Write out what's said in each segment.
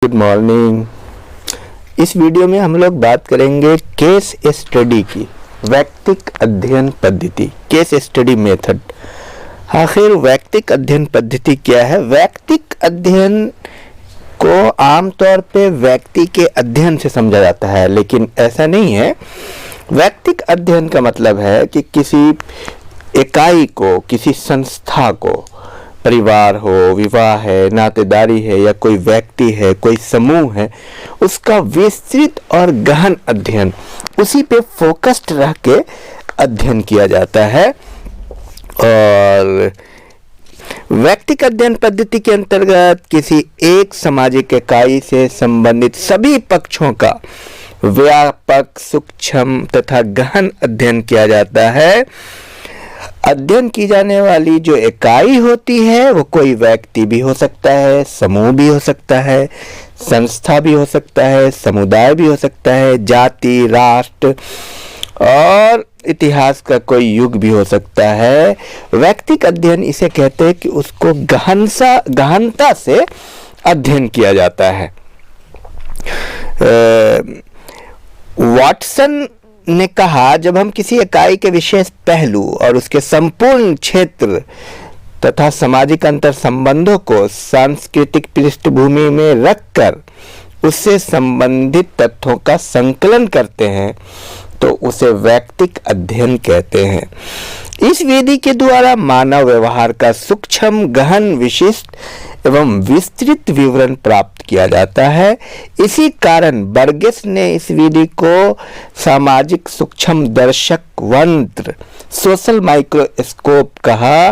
Good morning. इस video में हम लोग बात करेंगे केस स्टडी की, वैयक्तिक अध्ययन पद्धति, केस स्टडी मेथड। आखिर वैयक्तिक अध्ययन पद्धति क्या है? वैयक्तिक अध्ययन को आमतौर पे व्यक्ति के अध्ययन से समझा जाता है, लेकिन ऐसा नहीं है। वैयक्तिक अध्ययन का मतलब है कि किसी इकाई को, किसी संस्था को, परिवार हो, विवाह है, नातेदारी है, या कोई व्यक्ति है, कोई समूह है, उसका विस्तृत और गहन अध्ययन, उसी पे फोकस्ड रह के अध्ययन किया जाता है। और वैयक्तिक अध्ययन पद्धति के अंतर्गत किसी एक सामाजिक इकाई से संबंधित सभी पक्षों का व्यापक, सूक्ष्म तथा गहन अध्ययन किया जाता है। अध्ययन की जाने वाली जो इकाई होती है वो कोई व्यक्ति भी हो सकता है, समूह भी हो सकता है, संस्था भी हो सकता है, समुदाय भी हो सकता है, जाति, राष्ट्र और इतिहास का कोई युग भी हो सकता है। वैयक्तिक अध्ययन इसे कहते हैं कि उसको गहनता से अध्ययन किया जाता है। वाटसन ने कहा, जब हम किसी इकाई के विशेष पहलू और उसके संपूर्ण क्षेत्र तथा सामाजिक अंतर संबंधों को सांस्कृतिक पृष्ठभूमि में रखकर उससे संबंधित तथ्यों का संकलन करते हैं तो उसे वैयक्तिक अध्ययन कहते हैं। इस विधि के द्वारा मानव व्यवहार का सूक्ष्म, गहन, विशिष्ट एवं विस्तृत विवरण प्राप्त किया जाता है। इसी कारण बर्गेस ने इस विधि को सामाजिक सूक्ष्म दर्शक यंत्र, सोशल माइक्रोस्कोप कहा।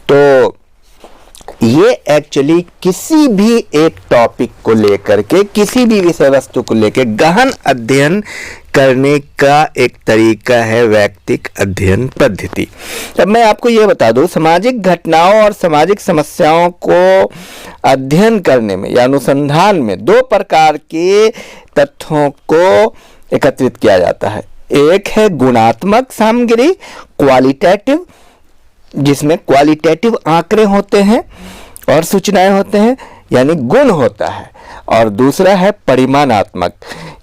तो ये एक्चुअली किसी भी एक टॉपिक को लेकर के, किसी भी विषय वस्तु को लेकर गहन अध्ययन करने का एक तरीका है वैयक्तिक अध्ययन पद्धति। अब मैं आपको ये बता दूं, सामाजिक घटनाओं और सामाजिक समस्याओं को अध्ययन करने में या अनुसंधान में दो प्रकार के तथ्यों को एकत्रित किया जाता है। एक है गुणात्मक सामग्री, क्वालिटेटिव, जिसमें क्वालिटेटिव आंकड़े होते हैं और सूचनाएं होते हैं, यानी गुण होता है। और दूसरा है परिमाणात्मक,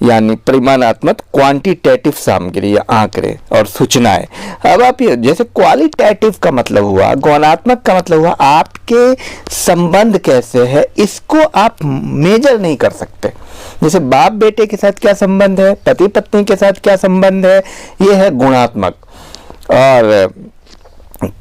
यानी परिमाणात्मक क्वांटिटेटिव सामग्री या आंकड़े और सूचनाएं। अब आप ये, जैसे क्वालिटेटिव का मतलब हुआ, गुणात्मक का मतलब हुआ आपके संबंध कैसे है, इसको आप मेजर नहीं कर सकते। जैसे बाप बेटे के साथ क्या संबंध है, पति पत्नी के साथ क्या संबंध है, ये है गुणात्मक। और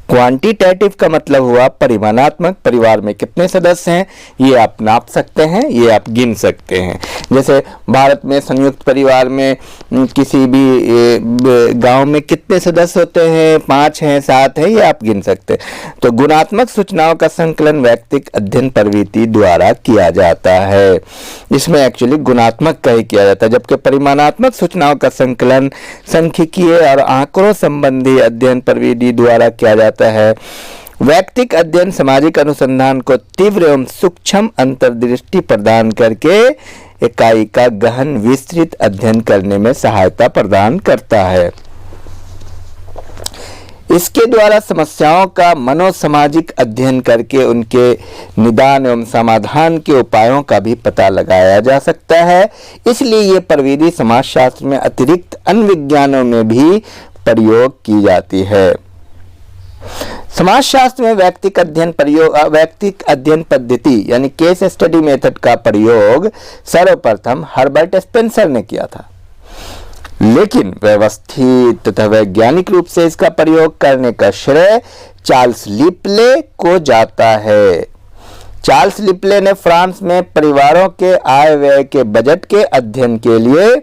क्वांटिटेटिव का मतलब हुआ परिमाणात्मक, परिवार में कितने सदस्य हैं ये आप नाप सकते हैं, ये आप गिन सकते हैं। जैसे भारत में संयुक्त परिवार में किसी भी गांव में कितने सदस्य होते हैं, 5 हैं, 7 हैं, ये आप गिन सकते हैं। तो गुणात्मक सूचनाओं का संकलन वैयक्तिक अध्ययन प्रवृत्ति द्वारा किया जाता है। इसमें एक्चुअली गुणात्मक का ही किया जाता है, जबकि परिमाणात्मक सूचनाओं का संकलन सांख्यिकीय और आंकड़ों संबंधी अध्ययन प्रवृत्ति द्वारा किया जाता है। वैयक्तिक अध्ययन सामाजिक अनुसंधान को तीव्र एवं सूक्ष्म अंतर्दृष्टि प्रदान करके इकाई का गहन, विस्तृत अध्ययन करने में सहायता प्रदान करता है। इसके द्वारा समस्याओं का मनोसामाजिक अध्ययन करके उनके निदान एवं समाधान के उपायों का भी पता लगाया जा सकता है। इसलिए ये प्रविधि समाजशास्त्र में अतिरिक्त अन्य विज्ञानों में भी प्रयोग की जाती है। समाजशास्त्र में वैयक्तिक अध्ययन पद्धति यानी केस स्टडी मेथड का प्रयोग सर्वप्रथम हर्बर्ट स्पेंसर ने किया था, लेकिन व्यवस्थित तथा वैज्ञानिक रूप से इसका प्रयोग करने का श्रेय चार्ल्स लिपले को जाता है। चार्ल्स लिपले ने फ्रांस में परिवारों के आय व्यय के बजट के अध्ययन के लिए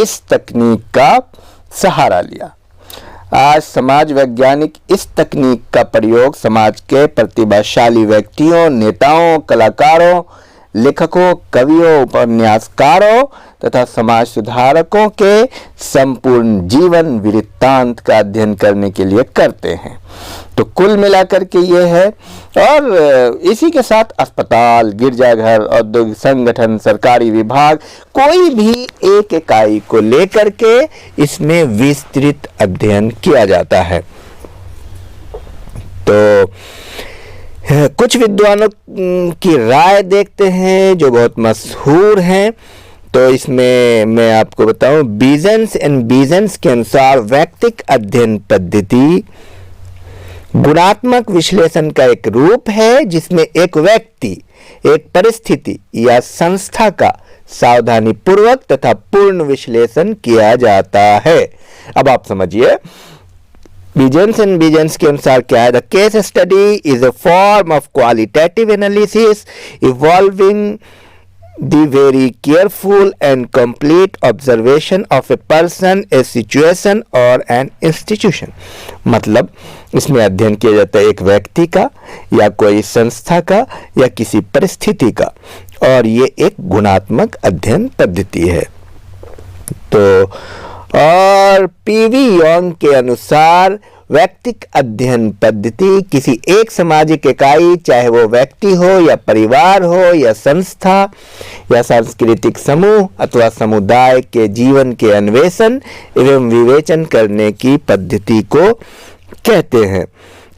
इस तकनीक का सहारा लिया। आज समाज वैज्ञानिक इस तकनीक का प्रयोग समाज के प्रतिभाशाली व्यक्तियों, नेताओं, कलाकारों, लेखकों, कवियों, उपन्यासकारों तथा समाज सुधारकों के संपूर्ण जीवन वृत्तांत का अध्ययन करने के लिए करते हैं। तो कुल मिलाकर के ये है। और इसी के साथ अस्पताल, गिरजाघर, औद्योगिक संगठन, सरकारी विभाग, कोई भी एक इकाई को लेकर के इसमें विस्तृत अध्ययन किया जाता है। तो कुछ विद्वानों की राय देखते हैं जो बहुत मशहूर हैं। तो इसमें मैं आपको बताऊं, बीजेंस एंड बीजेंस के अनुसार वैयक्तिक अध्ययन पद्धति गुणात्मक विश्लेषण का एक रूप है जिसमें एक व्यक्ति, एक परिस्थिति या संस्था का सावधानी पूर्वक तथा पूर्ण विश्लेषण किया जाता है। अब आप समझिए, बीजेंस एंड बीजेंस के अनुसार क्या है? The case study is a form of qualitative analysis evolving the very careful and complete observation of a person, a situation or an institution। मतलब इसमें अध्ययन किया जाता है एक व्यक्ति का या कोई संस्था का या किसी परिस्थिति का, और ये एक गुणात्मक अध्ययन पद्धति है। तो और पीवी योंग के अनुसार वैयक्तिक अध्ययन पद्धति किसी एक सामाजिक इकाई, चाहे वो व्यक्ति हो या परिवार हो या संस्था या सांस्कृतिक समूह अथवा समुदाय के जीवन के अन्वेषण एवं विवेचन करने की पद्धति को कहते हैं।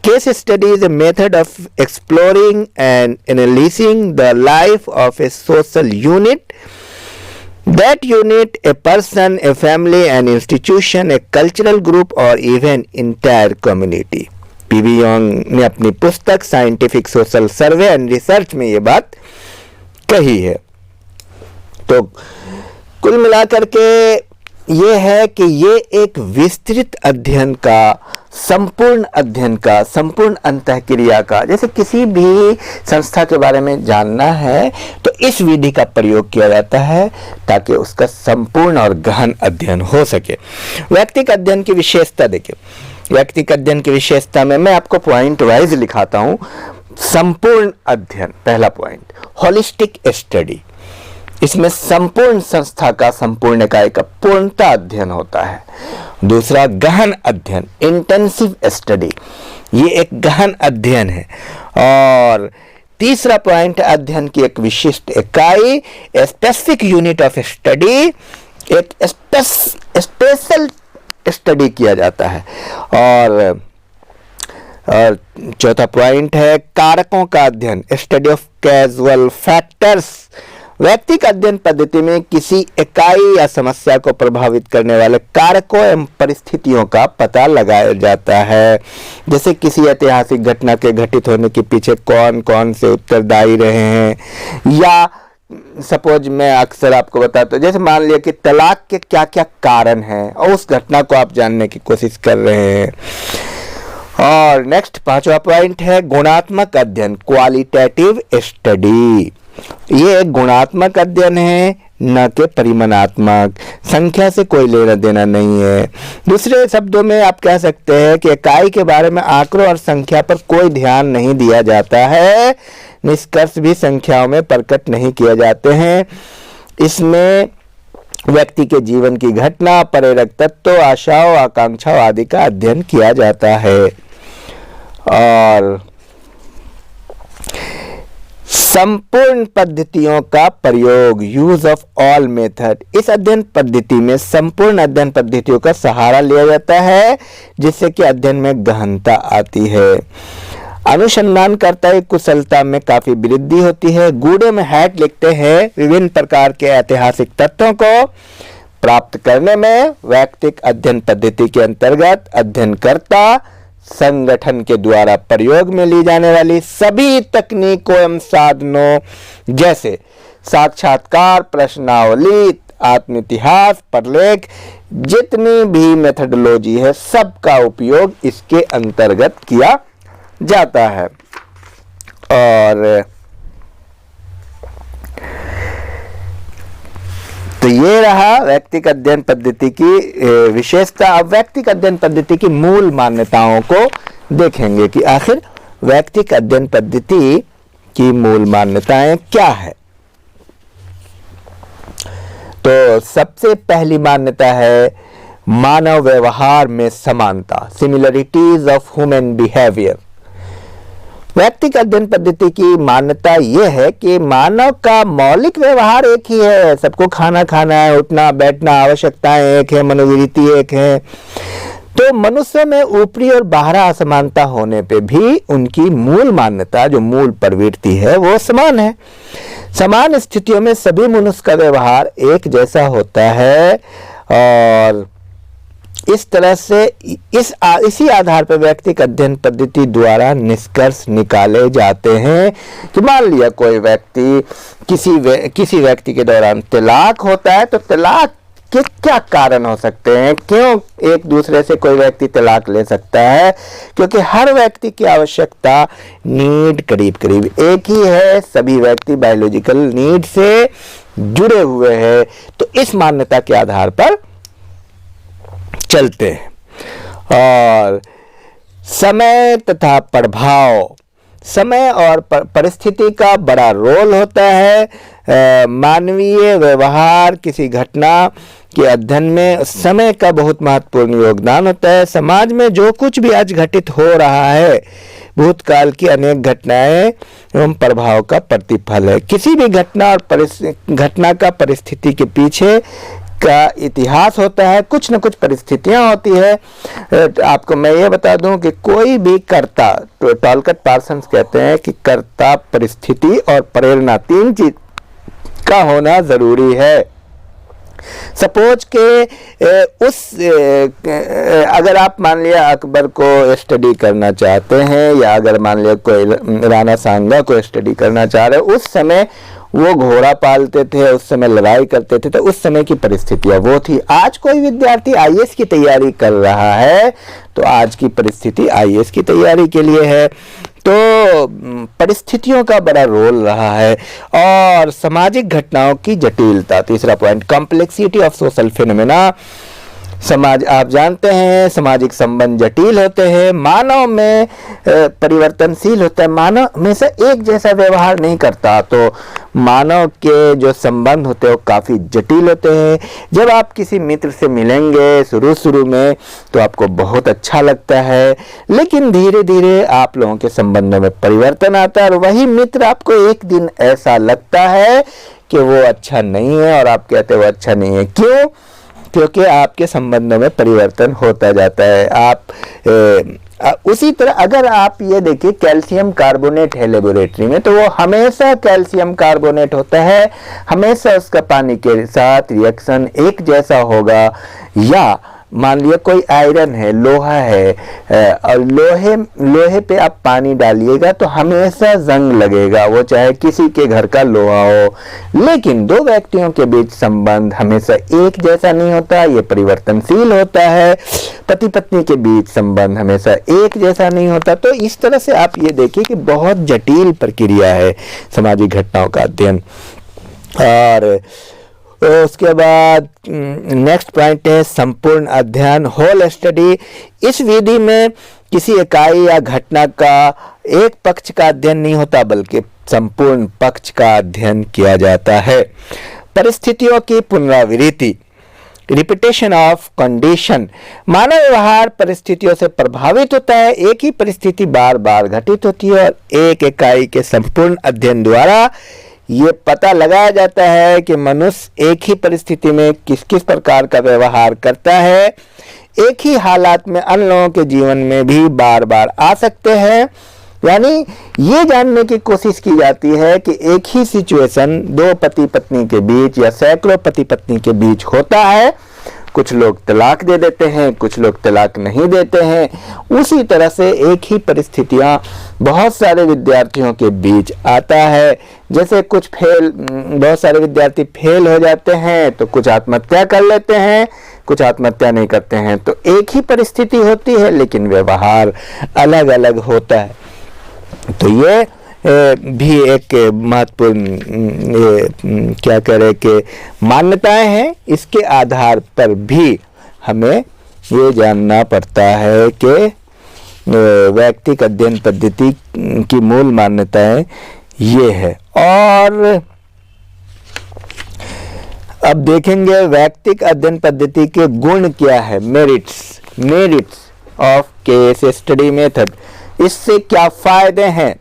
Case study is a method of exploring and analysing the life of a social unit, that unit a person, a family, an institution, a cultural group or even entire community। PV Yong ने अपनी पुस्तक scientific social survey and research में ये बात कही है। तो कुल मिलाकर के ये है कि ये एक विस्तृत अध्ययन का, संपूर्ण अध्ययन का, संपूर्ण अंतःक्रिया का, जैसे किसी भी संस्था के बारे में जानना है तो इस विधि का प्रयोग किया जाता है ताकि उसका संपूर्ण और गहन अध्ययन हो सके। व्यक्तिगत अध्ययन की विशेषता देखिए, व्यक्तिगत अध्ययन की विशेषता में मैं आपको पॉइंट वाइज लिखाता हूं। संपूर्ण अध्ययन, पहला पॉइंट, होलिस्टिक स्टडी, इसमें संपूर्ण संस्था का, संपूर्ण इकाई का पूर्णता अध्ययन होता है। दूसरा, गहन अध्ययन, इंटेंसिव स्टडी, ये एक गहन अध्ययन है। और तीसरा पॉइंट, अध्ययन की एक विशिष्ट इकाई, स्पेसिफिक यूनिट ऑफ स्टडी, एक स्पेशल स्टडी किया जाता है। और चौथा पॉइंट है कारकों का अध्ययन, स्टडी ऑफ कैजुअल फैक्टर्स। व्यक्तिगत अध्ययन पद्धति में किसी इकाई या समस्या को प्रभावित करने वाले कारकों एवं परिस्थितियों का पता लगाया जाता है। जैसे किसी ऐतिहासिक घटना के घटित होने के पीछे कौन कौन से उत्तरदायी रहे हैं, या सपोज मैं अक्सर आपको बताता हूँ, जैसे मान लिया कि तलाक के क्या क्या कारण हैं और उस घटना को आप जानने की कोशिश कर रहे हैं। और नेक्स्ट, पांचवा पॉइंट है गुणात्मक अध्ययन, क्वालिटेटिव स्टडी। ये एक गुणात्मक अध्ययन है, न कि परिमाणात्मक। संख्या से कोई लेना देना नहीं है। दूसरे शब्दों में आप कह सकते हैं कि इकाई के बारे में आंकड़ों और संख्या पर कोई ध्यान नहीं दिया जाता है, निष्कर्ष भी संख्याओं में प्रकट नहीं किए जाते हैं। इसमें व्यक्ति के जीवन की घटना, प्रेरक तत्वों, आशाओं, आकांक्षाओं आदि का अध्ययन किया जाता है। और संपूर्ण पद्धतियों का प्रयोग, यूज ऑफ ऑल मेथड, इस अध्ययन पद्धति में संपूर्ण अध्ययन पद्धतियों का सहारा लिया जाता है जिससे कि अध्ययन में गहनता आती है। अनुसंधानकर्ता की कुशलता में काफी वृद्धि होती है। गूढ़े में हैट लिखते हैं, विभिन्न प्रकार के ऐतिहासिक तथ्यों को प्राप्त करने में व्यक्तिगत अध्ययन पद्धति के अंतर्गत अध्ययनकर्ता संगठन के द्वारा प्रयोग में ली जाने वाली सभी तकनीकों एवं साधनों जैसे साक्षात्कार, प्रश्नावली, आत्म इतिहास, प्रलेख, जितनी भी मेथडोलॉजी है, सबका उपयोग इसके अंतर्गत किया जाता है। और तो ये रहा व्यक्तिगत अध्ययन पद्धति की विशेषता। अब व्यक्तिगत अध्ययन पद्धति की मूल मान्यताओं को देखेंगे कि आखिर व्यक्तिगत अध्ययन पद्धति की मूल मान्यताएं क्या है। तो सबसे पहली मान्यता है मानव व्यवहार में समानता, सिमिलरिटीज ऑफ ह्यूमन बिहेवियर। व्यक्तिगत अध्ययन पद्धति की मान्यता यह है कि मानव का मौलिक व्यवहार एक ही है। सबको खाना खाना है, उठना बैठना, आवश्यकताएं एक है, मनोवृत्ति एक है। तो मनुष्य में ऊपरी और बाहरी असमानता होने पे भी उनकी मूल मान्यता, जो मूल प्रवृत्ति है, वो समान है। समान स्थितियों में सभी मनुष्य का व्यवहार एक जैसा होता है और इस तरह से इसी आधार पर व्यक्तिगत अध्ययन पद्धति द्वारा निष्कर्ष निकाले जाते हैं कि मान लिया कोई व्यक्ति किसी व्यक्ति के दौरान तलाक होता है, तो तलाक के क्या कारण हो सकते हैं, क्यों एक दूसरे से कोई व्यक्ति तलाक ले सकता है? क्योंकि हर व्यक्ति की आवश्यकता, नीड करीब करीब एक ही है, सभी व्यक्ति बायोलॉजिकल नीड से जुड़े हुए हैं। तो इस मान्यता के आधार पर चलते हैं। और समय तथा प्रभाव, समय और परिस्थिति का बड़ा रोल होता है। मानवीय व्यवहार, किसी घटना के अध्ययन में समय का बहुत महत्वपूर्ण योगदान होता है। समाज में जो कुछ भी आज घटित हो रहा है, भूतकाल की अनेक घटनाएं एवं प्रभाव का प्रतिफल है। किसी भी घटना का परिस्थिति के पीछे का इतिहास होता है, कुछ न कुछ परिस्थितियां होती है। आपको मैं ये बता दूं कि कोई भी कर्ता, तो टॉलकट पार्सन्स कहते हैं कि कर्ता, परिस्थिति और प्रेरणा, तीन चीज का होना जरूरी है। सपोज के अगर आप मान लिया अकबर को स्टडी करना चाहते हैं, या अगर मान लिया कोई राणा सांगा को स्टडी करना चाह रहे, उस समय वो घोड़ा पालते थे, उस समय लड़ाई करते थे, तो उस समय की परिस्थितियां वो थी। आज कोई विद्यार्थी आईएएस की तैयारी कर रहा है, तो आज की परिस्थिति आईएएस की तैयारी के लिए है। तो परिस्थितियों का बड़ा रोल रहा है। और सामाजिक घटनाओं की जटिलता, तीसरा point, complexity of social phenomena. समाज, आप जानते हैं, सामाजिक संबंध जटिल होते हैं, मानव में परिवर्तनशील होता है, मानव हमेशा एक जैसा व्यवहार नहीं करता, तो मानव के जो संबंध होते हैं वो काफ़ी जटिल होते हैं। जब आप किसी मित्र से मिलेंगे शुरू में तो आपको बहुत अच्छा लगता है, लेकिन धीरे धीरे आप लोगों के संबंधों में परिवर्तन आता है और वही मित्र आपको एक दिन ऐसा लगता है कि वो अच्छा नहीं है और आप कहते हैं वो अच्छा नहीं है। क्यों? क्योंकि आपके संबंधों में परिवर्तन होता जाता है। आप उसी तरह अगर आप ये देखिए, कैल्शियम कार्बोनेट है लेबोरेटरी में, तो वो हमेशा कैल्शियम कार्बोनेट होता है, हमेशा उसका पानी के साथ रिएक्शन एक जैसा होगा। या मान लिया कोई आयरन है, लोहा है, और लोहे पे आप पानी डालिएगा तो हमेशा जंग लगेगा, वो चाहे किसी के घर का लोहा हो। लेकिन दो व्यक्तियों के बीच संबंध हमेशा एक जैसा नहीं होता, ये परिवर्तनशील होता है। पति पत्नी के बीच संबंध हमेशा एक जैसा नहीं होता। तो इस तरह से आप ये देखिए कि बहुत जटिल प्रक्रिया है सामाजिक घटनाओं का अध्ययन। और उसके बाद नेक्स्ट पॉइंट है संपूर्ण अध्ययन, होल स्टडी। इस विधि में किसी इकाई या घटना का एक पक्ष का अध्ययन नहीं होता, बल्कि संपूर्ण पक्ष का अध्ययन किया जाता है। परिस्थितियों की पुनरावृत्ति, रिपीटेशन ऑफ कंडीशन। मानव व्यवहार परिस्थितियों से प्रभावित होता है। एक ही परिस्थिति बार बार घटित होती है और एक इकाई के संपूर्ण अध्ययन द्वारा ये पता लगाया जाता है कि मनुष्य एक ही परिस्थिति में किस किस प्रकार का व्यवहार करता है। एक ही हालात में अन्य लोगों के जीवन में भी बार बार आ सकते हैं। यानी ये जानने की कोशिश की जाती है कि एक ही सिचुएशन दो पति पत्नी के बीच या सैकड़ों पति पत्नी के बीच होता है। कुछ लोग तलाक दे देते हैं, कुछ लोग तलाक नहीं देते हैं। उसी तरह से एक ही परिस्थितियां बहुत सारे विद्यार्थियों के बीच आता है। जैसे बहुत सारे विद्यार्थी फेल हो जाते हैं तो कुछ आत्महत्या कर लेते हैं, कुछ आत्महत्या नहीं करते हैं। तो एक ही परिस्थिति होती है लेकिन व्यवहार अलग अलग होता है। तो ये भी एक महत्वपूर्ण क्या करें कि मान्यताएं हैं। इसके आधार पर भी हमें ये जानना पड़ता है कि व्यक्तिगत अध्ययन पद्धति की मूल मान्यताएं ये है। और अब देखेंगे व्यक्तिगत अध्ययन पद्धति के गुण क्या है, merits of case study method. इससे क्या फायदे हैं?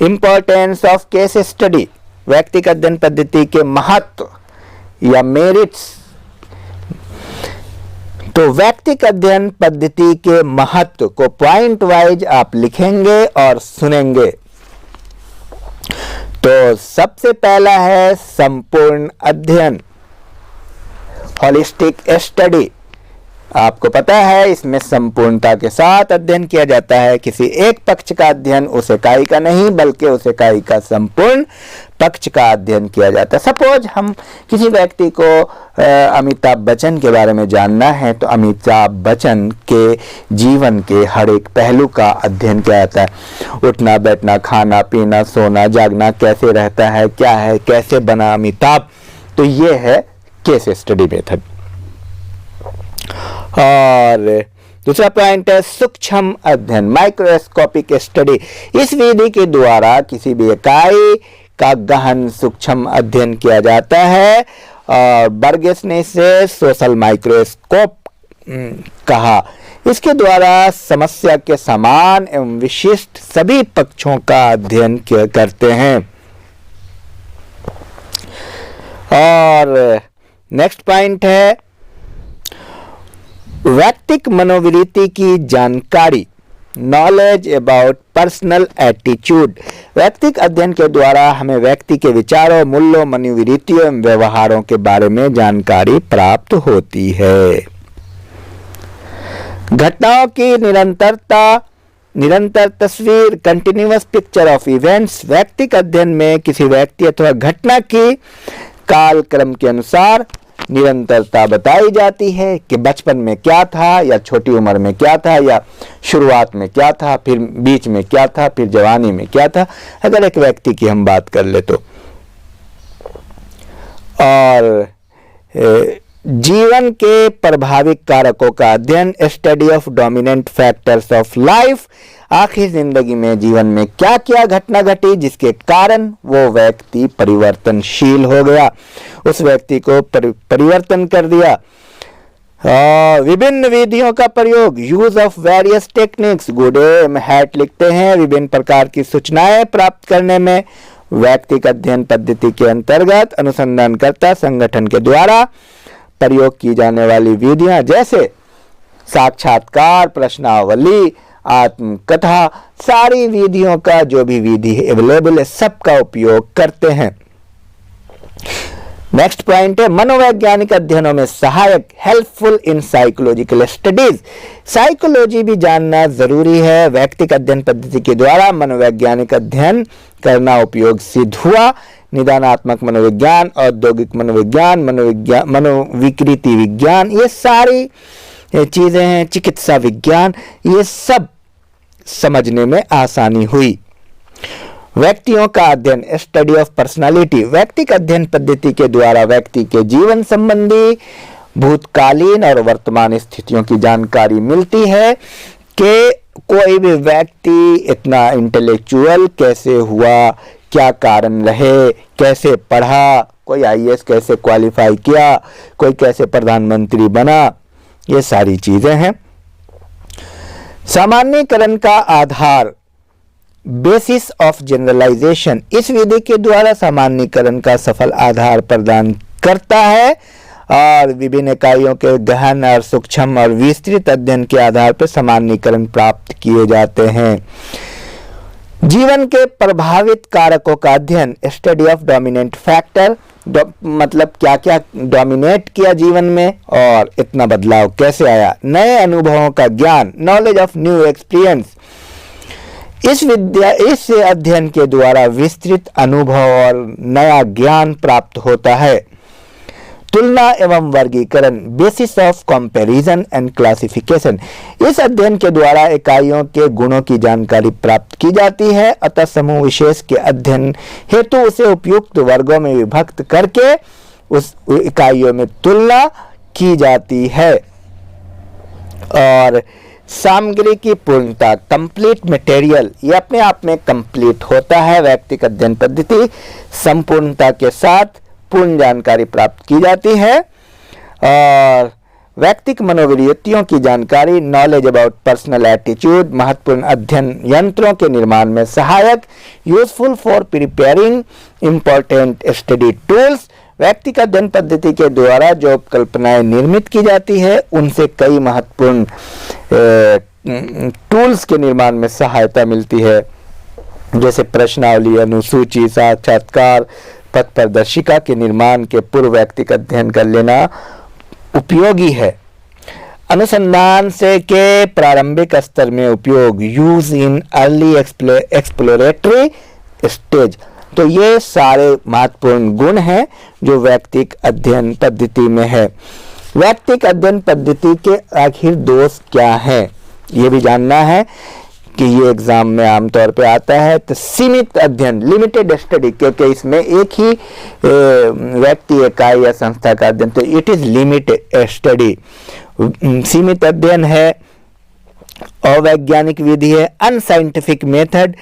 इंपॉर्टेंस ऑफ केस स्टडी, व्यक्तिगत अध्ययन पद्धति के महत्व या मेरिट्स। तो व्यक्तिक अध्ययन पद्धति के महत्व को पॉइंट वाइज आप लिखेंगे और सुनेंगे। तो सबसे पहला है संपूर्ण अध्ययन, होलिस्टिक स्टडी। आपको पता है इसमें संपूर्णता के साथ अध्ययन किया जाता है। किसी एक पक्ष का अध्ययन उस इकाई का नहीं बल्कि उस इकाई का संपूर्ण पक्ष का अध्ययन किया जाता है। सपोज हम किसी व्यक्ति को अमिताभ बच्चन के बारे में जानना है तो अमिताभ बच्चन के जीवन के हर एक पहलू का अध्ययन किया जाता है। उठना बैठना, खाना पीना, सोना जागना, कैसे रहता है, क्या है, कैसे बना अमिताभ। तो ये है केस स्टडी मेथड। और दूसरा पॉइंट है सूक्ष्म अध्ययन, माइक्रोस्कोपिक स्टडी। इस विधि के द्वारा किसी भी इकाई का गहन सूक्ष्म अध्ययन किया जाता है और बर्गेस ने इसे सोशल माइक्रोस्कोप कहा। इसके द्वारा समस्या के समान एवं विशिष्ट सभी पक्षों का अध्ययन करते हैं। और नेक्स्ट पॉइंट है व्यक्तिक मनोवृत्ति की जानकारी, नॉलेज अबाउट पर्सनल एटीट्यूड। व्यक्तिक अध्ययन के द्वारा हमें व्यक्ति के विचारों, मूल्यों, मनोवृत्तियों एवं व्यवहारों के बारे में जानकारी प्राप्त होती है। घटनाओं की निरंतर तस्वीर, कंटिन्यूअस पिक्चर ऑफ इवेंट्स। व्यक्तिक अध्ययन में किसी व्यक्ति अथवा घटना की कालक्रम के अनुसार निरंतरता बताई जाती है कि बचपन में क्या था या छोटी उम्र में क्या था या शुरुआत में क्या था, फिर बीच में क्या था, फिर जवानी में क्या था, अगर एक व्यक्ति की हम बात कर ले तो। और जीवन के प्रभाविक कारकों का अध्ययन, study of dominant factors of life. आखिर जिंदगी में जीवन में क्या क्या घटना घटी जिसके कारण वो व्यक्ति परिवर्तनशील हो गया, उस व्यक्ति को परिवर्तन कर दिया। विभिन्न विधियों का प्रयोग, यूज ऑफ वेरियस टेक्निक्स। गुडे हैट लिखते हैं विभिन्न प्रकार की सूचनाएं प्राप्त करने में व्यक्तिक अध्ययन पद्धति के अंतर्गत अनुसंधानकर्ता संगठन के द्वारा प्रयोग की जाने वाली विधियां जैसे साक्षात्कार, प्रश्नावली, आत्मकथा, सारी विधियों का जो भी विधि अवेलेबल है सबका उपयोग करते हैं। नेक्स्ट पॉइंट है मनोवैज्ञानिक अध्ययनों में सहायक, helpful in psychological studies. Psychology भी जानना जरूरी है। व्यक्तिक अध्ययन पद्धति के द्वारा मनोवैज्ञानिक अध्ययन करना उपयोग सिद्ध हुआ। निदानात्मक मनोविज्ञान, औद्योगिक मनोविज्ञान, मनोविकृति विज्ञान, ये सारी चीजें हैं, चिकित्सा विज्ञान, ये सब समझने में आसानी हुई। व्यक्तियों का अध्ययन, स्टडी ऑफ पर्सनालिटी। व्यक्तिक अध्ययन पद्धति के द्वारा व्यक्ति के जीवन संबंधी भूतकालीन और वर्तमान स्थितियों की जानकारी मिलती है कि कोई भी व्यक्ति इतना इंटेलेक्चुअल कैसे हुआ, क्या कारण रहे, कैसे पढ़ा, कोई आईएएस कैसे क्वालिफाई किया, कोई कैसे प्रधानमंत्री बना, ये सारी चीजें हैं। सामान्यीकरण का आधार, बेसिस ऑफ जनरलाइजेशन। इस विधि के द्वारा सामान्यीकरण का सफल आधार प्रदान करता है और विभिन्न इकाइयों के गहन और सूक्ष्म और विस्तृत अध्ययन के आधार पर सामान्यीकरण प्राप्त किए जाते हैं। जीवन के प्रभावित कारकों का अध्ययन, स्टडी ऑफ डोमिनेंट फैक्टर, मतलब क्या क्या डोमिनेट किया जीवन में और इतना बदलाव कैसे आया। नए अनुभवों का ज्ञान, नॉलेज ऑफ न्यू एक्सपीरियंस। इस अध्ययन के द्वारा विस्तृत अनुभव और नया ज्ञान प्राप्त होता है। तुलना एवं वर्गीकरण, basis of comparison and classification. इस अध्ययन के द्वारा इकाइयों के गुणों की जानकारी प्राप्त की जाती है, अतः समूह विशेष के अध्ययन हेतु उसे उपयुक्त वर्गों में विभक्त करके उस इकाइयों में तुलना की जाती है। और सामग्री की पूर्णता, कंप्लीट मटेरियल, ये अपने आप में कंप्लीट होता है। व्यक्तिगत अध्ययन पद्धति संपूर्णता के साथ पूर्ण जानकारी प्राप्त की जाती है। और व्यक्तिक मनोवृत्तियों की जानकारी, नॉलेज अबाउट पर्सनल एटीट्यूड, महत्वपूर्ण अध्ययन यंत्रों के निर्माण में सहायक, useful for preparing important study tools. व्यक्तिगत अध्ययन पद्धति के द्वारा जो कल्पनाएं निर्मित की जाती है उनसे कई महत्वपूर्ण टूल्स के निर्माण में सहायता मिलती है, जैसे प्रश्नावली, अनुसूची, साक्षात्कार, पथ प्रदर्शिका के निर्माण के पूर्व व्यक्तिगत अध्ययन कर लेना उपयोगी है। अनुसंधान से के प्रारंभिक स्तर में उपयोग, use in early exploratory stage. तो ये सारे महत्वपूर्ण गुण हैं जो व्यक्तिगत अध्ययन पद्धति में है। व्यक्तिगत अध्ययन पद्धति के आखिर दोष क्या हैं, ये भी जानना है कि ये एग्जाम में आमतौर पे आता है। तो सीमित अध्ययन, लिमिटेड स्टडी, क्योंकि इसमें एक ही व्यक्ति, इकाई या संस्था का अध्ययन, तो इट इज लिमिटेड स्टडी। सीमित अध्ययन है, अवैज्ञानिक विधि है, अनसाइंटिफिक मेथड।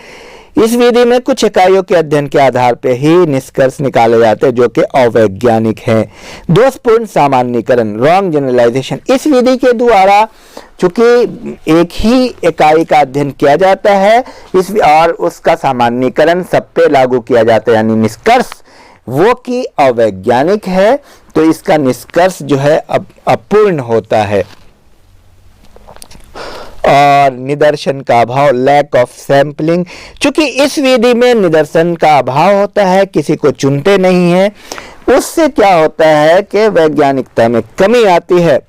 इस विधि में कुछ इकाइयों के अध्ययन के आधार पर ही निष्कर्ष निकाले जाते हैं जो कि अवैज्ञानिक हैं। दोषपूर्ण सामान्यीकरण, रॉन्ग जनरलाइजेशन। इस विधि के द्वारा चूंकि एक ही इकाई का अध्ययन किया जाता है और उसका सामान्यीकरण सब पे लागू किया जाता है, यानी निष्कर्ष वो कि अवैज्ञानिक है, तो इसका निष्कर्ष जो है अपूर्ण होता है। और निदर्शन का अभाव, लैक ऑफ सैंपलिंग। चूंकि इस विधि में निदर्शन का अभाव होता है, किसी को चुनते नहीं है, उससे क्या होता है कि वैज्ञानिकता में कमी आती है।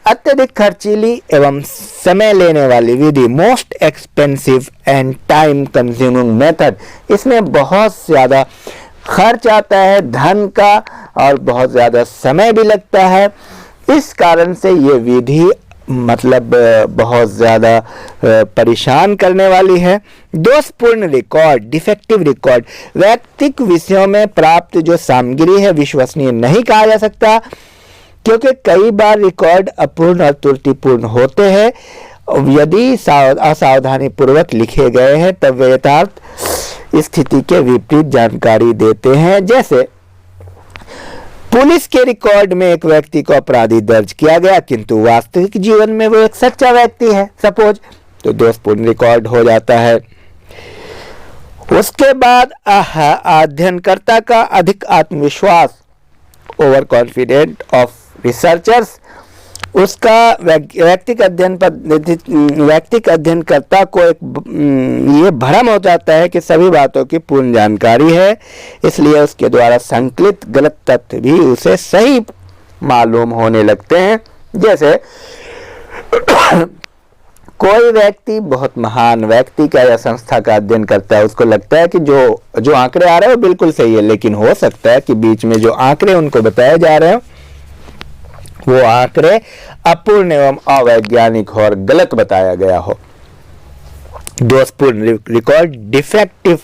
अत्यधिक खर्चीली एवं समय लेने वाली विधि, most expensive and time consuming method. इसमें बहुत ज़्यादा खर्च आता है धन का और बहुत ज़्यादा समय भी लगता है। इस कारण से ये विधि मतलब बहुत ज़्यादा परेशान करने वाली है। दोषपूर्ण रिकॉर्ड, डिफेक्टिव रिकॉर्ड। व्यक्तिगत विषयों में प्राप्त जो सामग्री है विश्वसनीय नहीं कहा जा सकता, क्योंकि कई बार रिकॉर्ड अपूर्ण और त्रुटिपूर्ण होते हैं। यदि असावधानी पूर्वक लिखे गए हैं तब वे यथार्थ स्थिति के विपरीत जानकारी देते हैं। जैसे पुलिस के रिकॉर्ड में एक व्यक्ति को अपराधी दर्ज किया गया, किंतु वास्तविक जीवन में वो एक सच्चा व्यक्ति है सपोज, तो दोषपूर्ण रिकॉर्ड हो जाता है। उसके बाद अध्ययनकर्ता का अधिक आत्मविश्वास, ओवर कॉन्फिडेंट ऑफ रिसर्चर्स। उसका व्यक्तिगत अध्ययनकर्ता को एक ये भ्रम हो जाता है कि सभी बातों की पूर्ण जानकारी है, इसलिए उसके द्वारा संकलित गलत तथ्य भी उसे सही मालूम होने लगते हैं। जैसे कोई व्यक्ति बहुत महान व्यक्ति का या संस्था का अध्ययन करता है, उसको लगता है कि जो आंकड़े आ रहे हैं वो बिल्कुल सही है, लेकिन हो सकता है कि बीच में जो आंकड़े उनको बताए जा रहे हैं वो आंकड़े अपूर्ण एवं अवैज्ञानिक हो और गलत बताया गया हो। दोषपूर्ण रिकॉर्ड, डिफेक्टिव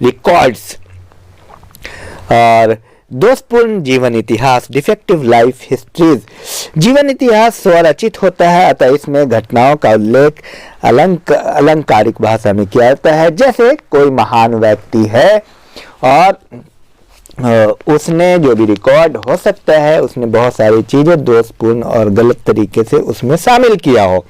रिकॉर्ड्स। और दोषपूर्ण जीवन इतिहास, डिफेक्टिव लाइफ हिस्ट्रीज। जीवन इतिहास स्वरचित होता है, अतः इसमें घटनाओं का उल्लेख अलंकारिक भाषा में किया जाता है। जैसे कोई महान व्यक्ति है और उसने जो भी रिकॉर्ड हो सकता है उसने बहुत सारी चीजें दोषपूर्ण और गलत तरीके से उसमें शामिल किया हो।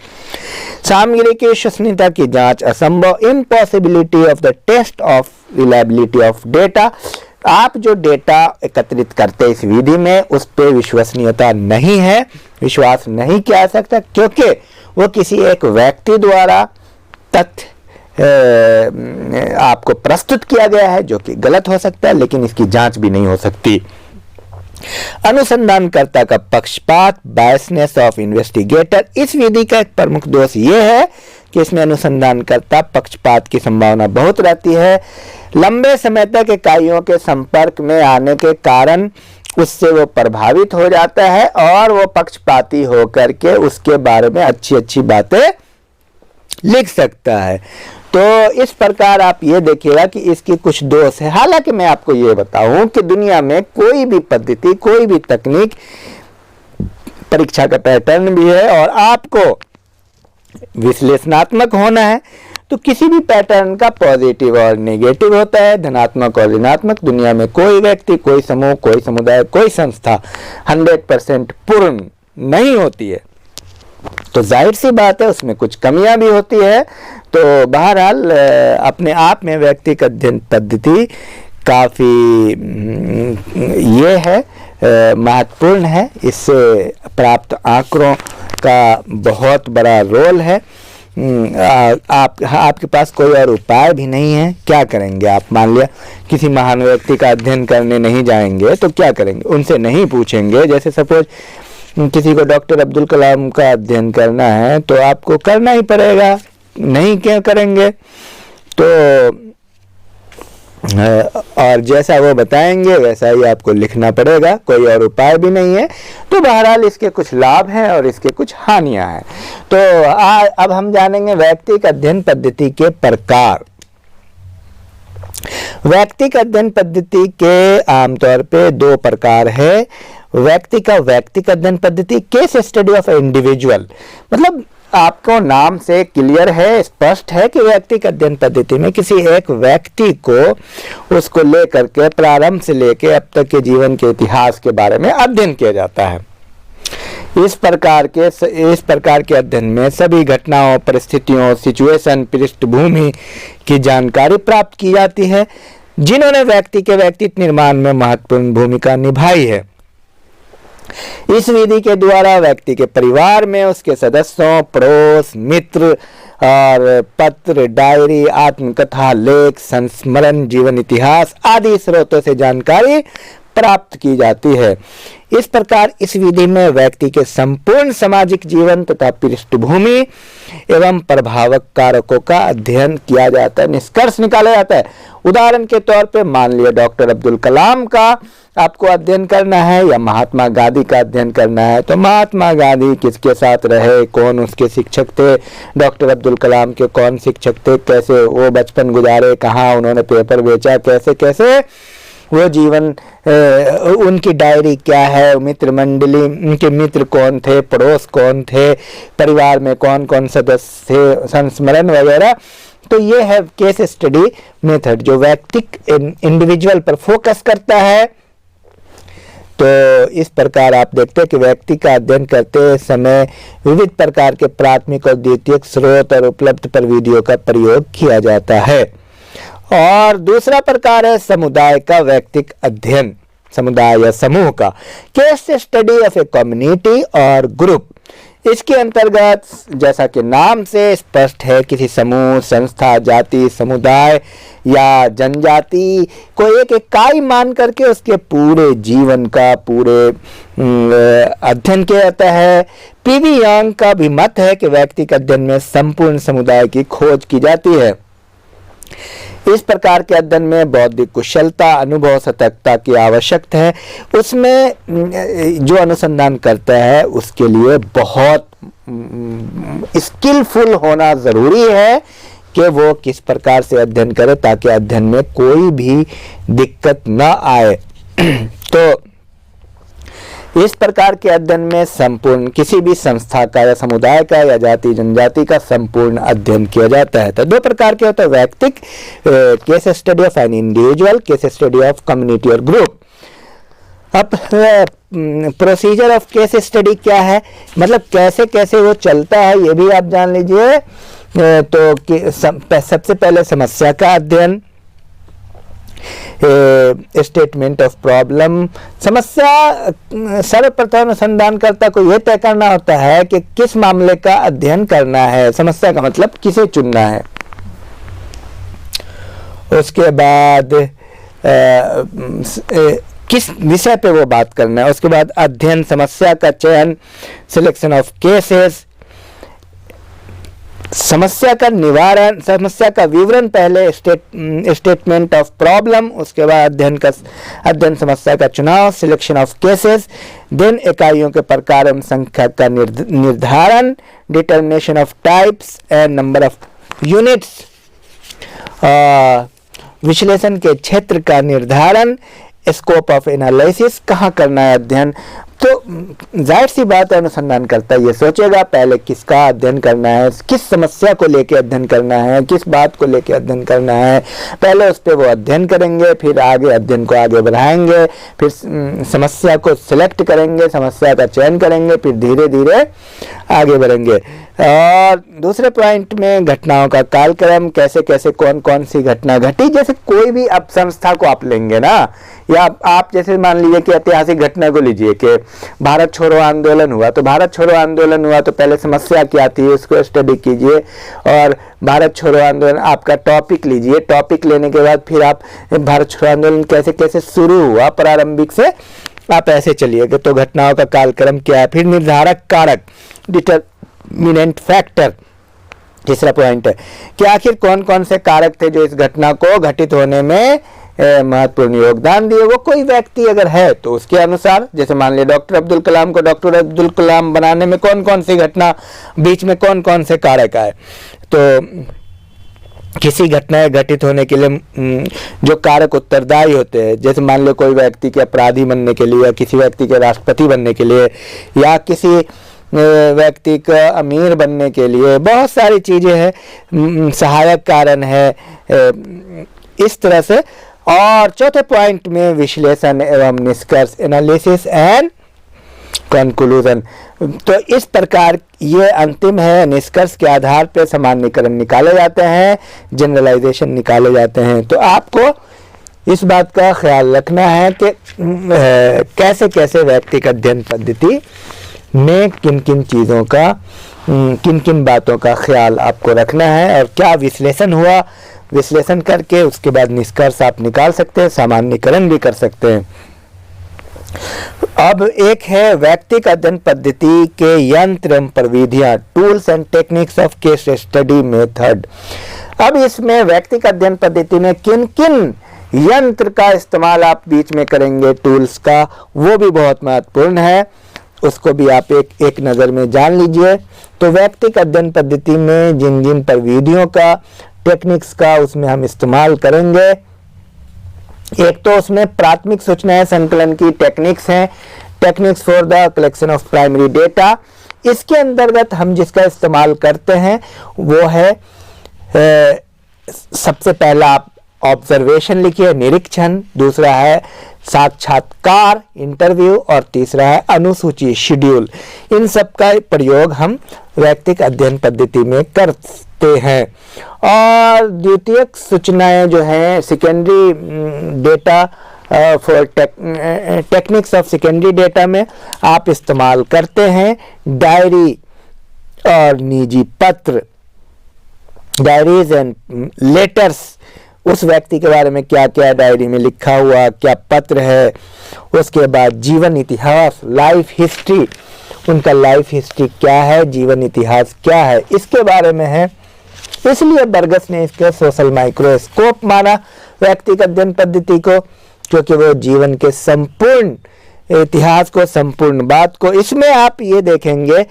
सामग्री की विश्वसनीयता की जांच असंभव, impossibility of the test of reliability of data. आप जो डेटा एकत्रित करते हैं इस विधि में उस पर विश्वसनीयता नहीं है, विश्वास नहीं किया जा सकता, क्योंकि वो किसी एक व्यक्ति द्वारा तथ्य आपको प्रस्तुत किया गया है जो कि गलत हो सकता है, लेकिन इसकी जांच भी नहीं हो सकती। अनुसंधानकर्ता का पक्षपात, बायसनेस ऑफ इन्वेस्टिगेटर। इस विधि का एक प्रमुख दोष यह है कि इसमें अनुसंधानकर्ता पक्षपात की संभावना बहुत रहती है। लंबे समय तक इकाइयों के संपर्क में आने के कारण उससे वो प्रभावित हो जाता है और वो पक्षपाती होकर के उसके बारे में अच्छी अच्छी बातें लिख सकता है। तो इस प्रकार आप ये देखिएगा कि इसकी कुछ दोष है। हालांकि मैं आपको ये बताऊं कि दुनिया में कोई भी पद्धति, कोई भी तकनीक परीक्षा का पैटर्न भी है और आपको विश्लेषणात्मक होना है, तो किसी भी पैटर्न का पॉजिटिव और नेगेटिव होता है, धनात्मक और ऋणात्मक। दुनिया में कोई व्यक्ति, कोई समूह, कोई समुदाय, कोई संस्था 100% पूर्ण नहीं होती है, तो जाहिर सी बात है उसमें कुछ कमियां भी होती है। तो बहरहाल अपने आप में व्यक्तिगत अध्ययन पद्धति काफ़ी ये है महत्वपूर्ण है। इससे प्राप्त आंकड़ों का बहुत बड़ा रोल है। आपके पास कोई और उपाय भी नहीं है, क्या करेंगे आप? मान लिया किसी महान व्यक्ति का अध्ययन करने नहीं जाएंगे तो क्या करेंगे? उनसे नहीं पूछेंगे। जैसे सपोज किसी को डॉक्टर अब्दुल कलाम का अध्ययन करना है तो आपको करना ही पड़ेगा, नहीं क्या करेंगे? तो और जैसा वो बताएंगे वैसा ही आपको लिखना पड़ेगा, कोई और उपाय भी नहीं है। तो बहरहाल इसके कुछ लाभ हैं और इसके कुछ हानियां हैं। तो अब हम जानेंगे वैयक्तिक अध्ययन पद्धति के प्रकार। वैयक्तिक अध्ययन पद्धति के आमतौर पे 2 प्रकार है। वैयक्तिक अध्ययन पद्धति, केस स्टडी ऑफ इंडिविजुअल, मतलब आपको नाम से क्लियर है, स्पष्ट है कि व्यक्तिगत अध्ययन पद्धति में किसी एक व्यक्ति को उसको लेकर के प्रारंभ से लेकर अब तक के जीवन के इतिहास के बारे में अध्ययन किया जाता है। इस प्रकार के अध्ययन में सभी घटनाओं, परिस्थितियों, सिचुएशन, पृष्ठभूमि की जानकारी प्राप्त की जाती है जिन्होंने व्यक्ति के व्यक्तित्व निर्माण में महत्वपूर्ण भूमिका निभाई है। इस विधि के द्वारा व्यक्ति के परिवार में उसके सदस्यों, पड़ोस, मित्र और पत्र, डायरी, आत्मकथा, लेख, संस्मरण, जीवन इतिहास आदि स्रोतों से जानकारी प्राप्त की जाती है। इस प्रकार इस विधि में व्यक्ति के संपूर्ण सामाजिक जीवन तथा पृष्ठभूमि एवं प्रभावक कारकों का अध्ययन किया जाता है, निष्कर्ष निकाला जाता है। उदाहरण के तौर पे मान लिया डॉक्टर अब्दुल कलाम का आपको अध्ययन करना है या महात्मा गांधी का अध्ययन करना है, तो महात्मा गांधी किसके साथ रहे, कौन उसके शिक्षक थे, डॉक्टर अब्दुल कलाम के कौन शिक्षक थे, कैसे वो बचपन गुजारे, कहाँ उन्होंने पेपर बेचा, कैसे कैसे वो जीवन, उनकी डायरी क्या है, मित्र मंडली, उनके मित्र कौन थे, पड़ोस कौन थे, परिवार में कौन कौन सदस्य थे, संस्मरण वगैरह। तो ये है केस स्टडी मेथड जो व्यक्तिक इंडिविजुअल पर फोकस करता है। तो इस प्रकार आप देखते हैं कि व्यक्ति का अध्ययन करते समय विविध प्रकार के प्राथमिक और द्वितीयक स्रोत और उपलब्ध प्रविधियों का प्रयोग किया जाता है। और दूसरा प्रकार है समुदाय का व्यक्तिक अध्ययन, समुदाय या समूह का, case study of a community और ग्रुप। इसके अंतर्गत जैसा कि नाम से स्पष्ट है किसी समूह, संस्था, जाति, समुदाय या जनजाति को एक इकाई मान करके उसके पूरे जीवन का पूरे अध्ययन किया जाता है। पीवी यंग का भी मत है कि व्यक्तिगत अध्ययन में संपूर्ण समुदाय की खोज की जाती है। इस प्रकार के अध्ययन में बौद्धिक कुशलता, अनुभव, सतर्कता की आवश्यकता है। उसमें जो अनुसंधान करता है उसके लिए बहुत स्किलफुल होना जरूरी है कि वो किस प्रकार से अध्ययन करे ताकि अध्ययन में कोई भी दिक्कत न आए। तो इस प्रकार के अध्ययन में संपूर्ण किसी भी संस्था का या समुदाय का या जाति जनजाति का संपूर्ण अध्ययन किया जाता है। तो 2 प्रकार के होते हैं, व्यक्तिक case study of an individual, case study of community और ग्रुप। अब प्रोसीजर ऑफ केस स्टडी क्या है, मतलब कैसे कैसे वो चलता है ये भी आप जान लीजिए। तो सबसे पहले समस्या का अध्ययन, स्टेटमेंट ऑफ प्रॉब्लम। समस्या सर्वप्रथम अनुसंधानकर्ता को यह तय करना होता है कि किस मामले का अध्ययन करना है। समस्या का मतलब किसे चुनना है। उसके बाद किस विषय पे वो बात करना है। उसके बाद अध्ययन, समस्या का चयन, सिलेक्शन ऑफ केसेस, समस्या का निवारण, समस्या का विवरण पहले, स्टेटमेंट ऑफ प्रॉब्लम, उसके बाद अध्ययन समस्या का चुनाव, सिलेक्शन ऑफ केसेस, देन इकाइयों के प्रकार एवं संख्या का निर्धारण, determination of types and number of units, विश्लेषण के क्षेत्र का निर्धारण, स्कोप ऑफ एनालिसिस, कहाँ करना है अध्ययन। तो जाहिर सी बात है अनुसंधानकर्ता ये सोचेगा पहले किसका अध्ययन करना है, किस समस्या को लेकर अध्ययन करना है, किस बात को लेकर अध्ययन करना है, पहले उस पर वो अध्ययन करेंगे, फिर आगे अध्ययन को आगे बढ़ाएंगे, फिर समस्या को सिलेक्ट करेंगे, समस्या का चयन करेंगे, फिर धीरे धीरे आगे बढ़ेंगे। और दूसरे पॉइंट में घटनाओं का कालक्रम, कैसे कैसे कौन कौन सी घटना घटी। जैसे कोई भी अब संस्था को आप लेंगे ना, या आप जैसे मान लीजिए कि ऐतिहासिक घटना को लीजिए कि भारत छोड़ो आंदोलन हुआ, तो भारत छोड़ो आंदोलन हुआ तो पहले समस्या क्या थी उसको स्टडी कीजिए, और भारत छोड़ो आंदोलन आपका टॉपिक लीजिए, टॉपिक लेने के बाद फिर आप भारत छोड़ो आंदोलन कैसे कैसे शुरू हुआ प्रारंभिक से आप ऐसे चलिएगा। तो घटनाओं का कालक्रम क्या है, फिर निर्धारक कारक, डिटरमिनेंट फैक्टर, तीसरा पॉइंट है कि आखिर कौन कौन से कारक थे जो इस घटना को घटित होने में महत्वपूर्ण योगदान दिए। वो कोई व्यक्ति अगर है तो उसके अनुसार, जैसे मान लिया डॉक्टर अब्दुल कलाम को डॉक्टर अब्दुल कलाम बनाने में कौन कौन सी घटना, बीच में कौन कौन से कारक आए। तो किसी घटना घटित होने के लिए जो कारक उत्तरदायी होते हैं, जैसे मान लो कोई व्यक्ति के अपराधी बनने के लिए, या किसी व्यक्ति के राष्ट्रपति बनने के लिए, या किसी व्यक्ति का अमीर बनने के लिए, बहुत सारी चीजें हैं, सहायक कारण है, इस तरह से। और चौथे पॉइंट में विश्लेषण एवं निष्कर्ष, एनालिसिस एंड कंक्लूजन। तो इस प्रकार ये अंतिम है, निष्कर्ष के आधार पर सामान्यीकरण निकाले जाते हैं, जनरलाइजेशन निकाले जाते हैं। तो आपको इस बात का ख्याल रखना है कि कैसे कैसे व्यक्तिगत अध्ययन पद्धति में किन किन चीज़ों का, किन किन बातों का ख्याल आपको रखना है, और क्या विश्लेषण हुआ, विश्लेषण करके उसके बाद निष्कर्ष आप निकाल सकते हैं, सामान्यीकरण भी कर सकते हैं। अब एक है व्यक्तिगत अध्ययन पद्धति के यंत्र एवं प्रविधियां, tools and techniques of case study method. अब इसमें व्यक्तिगत अध्ययन पद्धति में किन किन यंत्र का इस्तेमाल आप बीच में करेंगे, टूल्स का, वो भी बहुत महत्वपूर्ण है, उसको भी आप एक नज़र में जान लीजिए। तो व्यक्तिगत अध्ययन पद्धति में जिन जिन प्रविधियों का, टेक्निक्स का उसमें हम इस्तेमाल करेंगे, एक तो उसमें प्राथमिक सूचनाएं संकलन की टेक्निक्स हैं, techniques for the collection of primary data. इसके अंतर्गत हम जिसका इस्तेमाल करते हैं वो है सबसे पहला आप ऑब्जर्वेशन लिखिए, निरीक्षण, दूसरा है साक्षात्कार, इंटरव्यू, और तीसरा है अनुसूची, शेड्यूल। इन सब का प्रयोग हम व्यक्तिगत अध्ययन पद्धति में करते हैं। और द्वितीयक सूचनाएं जो हैं, secondary data for techniques of secondary data में आप इस्तेमाल करते हैं डायरी और निजी पत्र, डायरीज एंड लेटर्स, उस व्यक्ति के बारे में क्या क्या डायरी में लिखा हुआ, क्या पत्र है, उसके बाद जीवन इतिहास, लाइफ हिस्ट्री, उनका लाइफ हिस्ट्री क्या है, जीवन इतिहास क्या है, इसके बारे में है। इसलिए बर्गस ने इसके सोशल माइक्रोस्कोप माना व्यक्तिगत अध्ययन पद्धति को, क्योंकि वो जीवन के संपूर्ण इतिहास को, संपूर्ण बात को, इसमें आप ये देखेंगे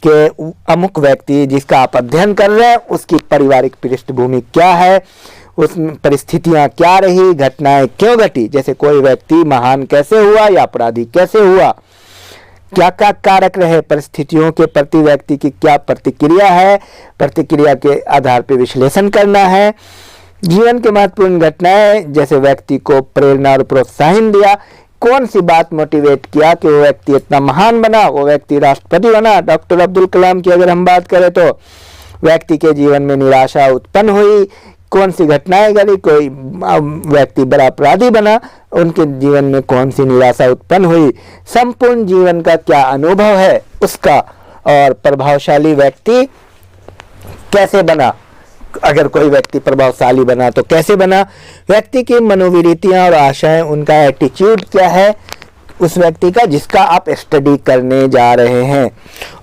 कि अमुक व्यक्ति जिसका आप अध्ययन कर रहे हैं उसकी पारिवारिक पृष्ठभूमि क्या है, उस परिस्थितियां क्या रही, घटनाएं क्यों घटी, जैसे कोई व्यक्ति महान कैसे हुआ या अपराधी कैसे हुआ, क्या क्या कारक रहे, परिस्थितियों के प्रति व्यक्ति की क्या प्रतिक्रिया है, प्रतिक्रिया के आधार पर विश्लेषण करना है। जीवन के महत्वपूर्ण घटनाएं, जैसे व्यक्ति को प्रेरणा और प्रोत्साहन दिया, कौन सी बात मोटिवेट किया कि वो व्यक्ति इतना महान बना, वो व्यक्ति राष्ट्रपति बना। डॉक्टर अब्दुल कलाम की अगर हम बात करें तो व्यक्ति के जीवन में निराशा उत्पन्न हुई, कौन सी घटनाएं घटी, कोई व्यक्ति बड़ा अपराधी बना, उनके जीवन में कौन सी निराशा उत्पन्न हुई, संपूर्ण जीवन का क्या अनुभव है उसका, और प्रभावशाली व्यक्ति कैसे बना, अगर कोई व्यक्ति प्रभावशाली बना तो कैसे बना, व्यक्ति की मनोवृत्तियां और आशाएं, उनका एटीट्यूड क्या है उस व्यक्ति का जिसका आप स्टडी करने जा रहे हैं,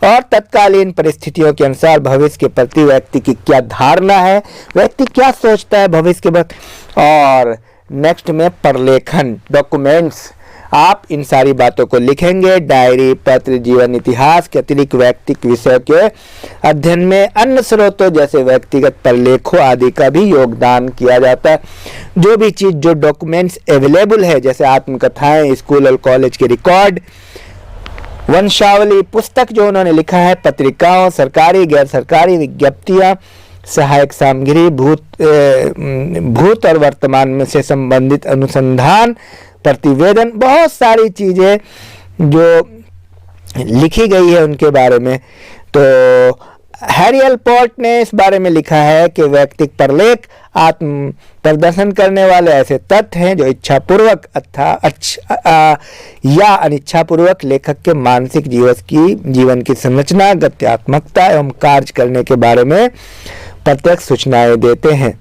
और तत्कालीन परिस्थितियों के अनुसार भविष्य के प्रति व्यक्ति की क्या धारणा है, व्यक्ति क्या सोचता है भविष्य के प्रति। और नेक्स्ट में प्रलेखन, डॉक्यूमेंट्स, आप इन सारी बातों को लिखेंगे। डायरी, पत्र, जीवन इतिहास के अतिरिक्त व्यक्तिगत विषय के अध्ययन में अन्य स्रोतों जैसे व्यक्तिगत प्रलेखों आदि का भी योगदान किया जाता है। जो भी चीज, जो डॉक्यूमेंट्स अवेलेबल है, जैसे आत्मकथाएं, स्कूल और कॉलेज के रिकॉर्ड, वंशावली, पुस्तक जो उन्होंने लिखा है, पत्रिकाओं, सरकारी गैर सरकारी विज्ञप्तियां, सहायक सामग्री, भूत और वर्तमान में से संबंधित अनुसंधान, प्रतिवेदन, बहुत सारी चीजें जो लिखी गई है उनके बारे में। तो हैरी एल पोर्ट ने इस बारे में लिखा है कि व्यक्तिगत प्रलेख आत्म प्रदर्शन करने वाले ऐसे तथ्य हैं जो इच्छापूर्वक या अनिच्छापूर्वक लेखक के मानसिक जीवन की संरचना, गत्यात्मकता एवं कार्य करने के बारे में प्रत्यक्ष सूचनाएं देते हैं।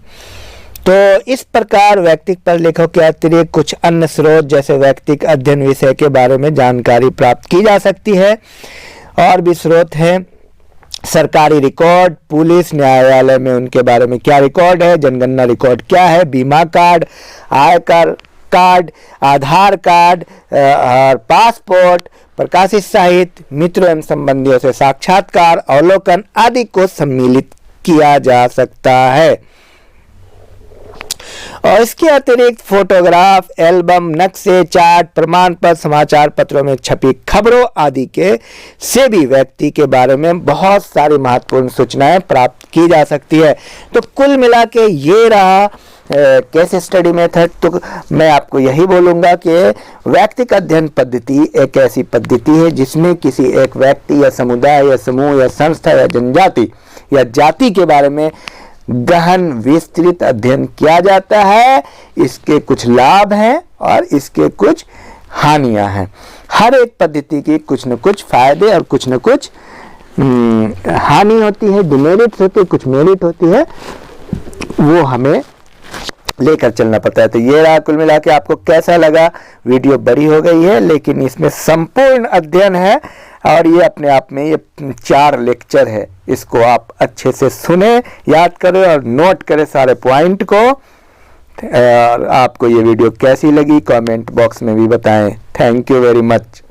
तो इस प्रकार व्यक्तिगत प्रलेखों के अतिरिक्त कुछ अन्य स्रोत जैसे व्यक्तिगत अध्ययन विषय के बारे में जानकारी प्राप्त की जा सकती है। और भी स्रोत हैं सरकारी रिकॉर्ड, पुलिस, न्यायालय में उनके बारे में क्या रिकॉर्ड है, जनगणना रिकॉर्ड क्या है, बीमा कार्ड, आयकर कार्ड, आधार कार्ड और पासपोर्ट, प्रकाशित साहित्य, मित्रों एवं संबंधियों से साक्षात्कार, अवलोकन आदि को सम्मिलित किया जा सकता है। और इसके अतिरिक्त फोटोग्राफ, एल्बम, नक्शे, चार्ट, प्रमाण पत्र, समाचार पत्रों में छपी खबरों आदि के से भी व्यक्ति के बारे में बहुत सारी महत्वपूर्ण सूचनाएं प्राप्त की जा सकती है। तो कुल मिला के ये रहा केस स्टडी मेथड। तो मैं आपको यही बोलूंगा कि व्यक्तिगत अध्ययन पद्धति एक ऐसी पद्धति है जिसमें किसी एक व्यक्ति या समुदाय या समूह या संस्था या जनजाति या जाति के बारे में गहन विस्तृत अध्ययन किया जाता है। इसके कुछ लाभ हैं और इसके कुछ हानियां हैं। हर एक पद्धति की कुछ न कुछ फायदे और कुछ न कुछ हानि होती है, डिमेरिट्स होती है, कुछ मेरिट होती है, वो हमें लेकर चलना पड़ता है। तो ये रहा कुल मिला के। आपको कैसा लगा? वीडियो बड़ी हो गई है लेकिन इसमें संपूर्ण अध्ययन है और ये अपने आप में ये 4 लेक्चर है। इसको आप अच्छे से सुने, याद करें और नोट करें सारे पॉइंट को। और आपको ये वीडियो कैसी लगी कमेंट बॉक्स में भी बताएं। Thank you very much.